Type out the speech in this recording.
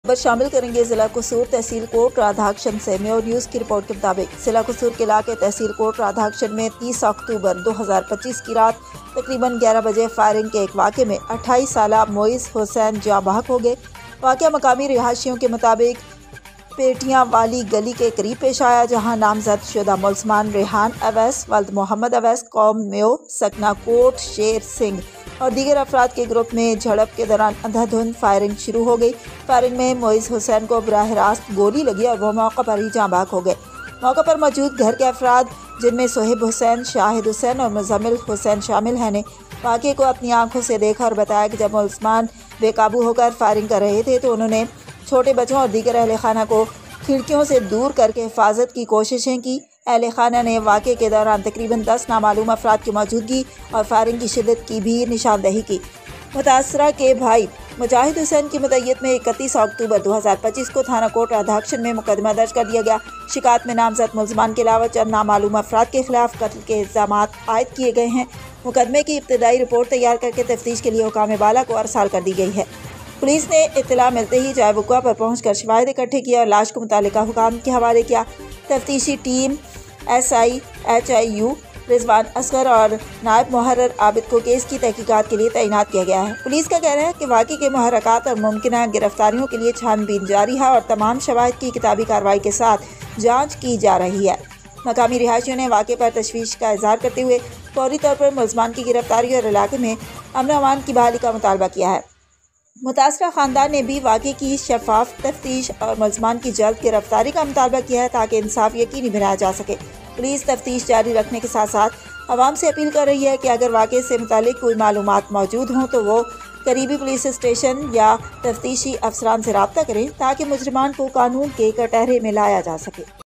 खबर शामिल करेंगे जिला कसूर तहसील कोट राधाक्षण से। मेयर न्यूज़ की रिपोर्ट के मुताबिक जिला कसूर के इलाके तहसील कोट राधाक्षण में 30 अक्टूबर 2025 की रात तकरीबन 11 बजे फायरिंग के एक वाक़े में 28 साला मोइज़ हुसैन जाँ बहक हो गए। वाक़या मकामी रिहायशियों के मुताबिक पेटियां वाली गली के करीब पेश आया, जहां नामजद शुदा मुलजमान रेहान अवैस, वल्द मोहम्मद अवैस, कौम मेो, सकना कोट, शेर सिंह और दीगर अफराद के ग्रुप में झड़प के दौरान अंधाधुंध फायरिंग शुरू हो गई। फायरिंग में मोइज़ हुसैन को बराह रास्त गोली लगी और वह मौका पर ही जाँ बहक हो गए। मौका पर मौजूद घर के अफराद जिनमें सोहेब हुसैन, शाहिद हुसैन और मुजम्मिल हुसैन शामिल हैं ने वाक़े को अपनी आंखों से देखा और बताया कि जब मुलजमान बेकाबू होकर फायरिंग कर रहे थे तो उन्होंने छोटे बच्चों और दीगर अहले खाना को खिड़कियों से दूर करके हिफाजत की कोशिशें की। अहले खाना ने वाक़े के दौरान तकरीबन 10 नामालूम अफराद की मौजूदगी और फायरिंग की शिद्दत की भी निशानदही की। मुतासरा के भाई मुजाहिद हुसैन की मुद्दत में 31 अक्टूबर 2025 को थाना कोट राधाक्षण में मुकदमा दर्ज कर दिया गया। शिकायत में नामजद मुलजमान के अलावा चंद नामालूम अफराद के खिलाफ कत्ल के इल्ज़ामात आयद किए गए हैं। मुकदमे की इब्तदाई रिपोर्ट तैयार करके तफ्तीश के लिए हुकाम बाला को अरसाल कर दी गई है। पुलिस ने इत्तला मिलते ही जाए वक़्वा पर पहुंचकर शवाहिद इकट्ठे किया और लाश को मुतालिका हुकाम के हवाले किया। तफ्तीशी team SI HIU Rizwan Asghar और नायब मुहर्रर आबिद को केस की तहकीकात के लिए तैनात किया गया है। पुलिस का कहना है कि वाक़े के मुहर्रकात और मुमकिन गिरफ्तारियों के लिए छानबीन जारी है और तमाम शवाहिद की किताबी कार्रवाई के साथ जाँच की जा रही है। मकामी रिहायशियों ने वाक़े पर तशवीश का इजहार करते हुए फौरी तौर पर मुलजमान की गिरफ्तारी और इलाके में अमन अमान की बहाली का मुतालबा किया है। मुतासरा ख़ानदान ने भी वाक़े की शफाफ तफ्तीश और मुलजमान की जल्द गिरफ्तारी का मुतालबा किया है ताकि इंसाफ यकीनी बनाया जा सके। पुलिस तफ्तीश जारी रखने के साथ साथ आवाम से अपील कर रही है कि अगर वाक़े से मुतालिक कोई मालूमात मौजूद हों तो वो करीबी पुलिस स्टेशन या तफ्तीशी अफसरान से रब्ता करें ताकि मुजरिमान को कानून के कटहरे में लाया जा सके।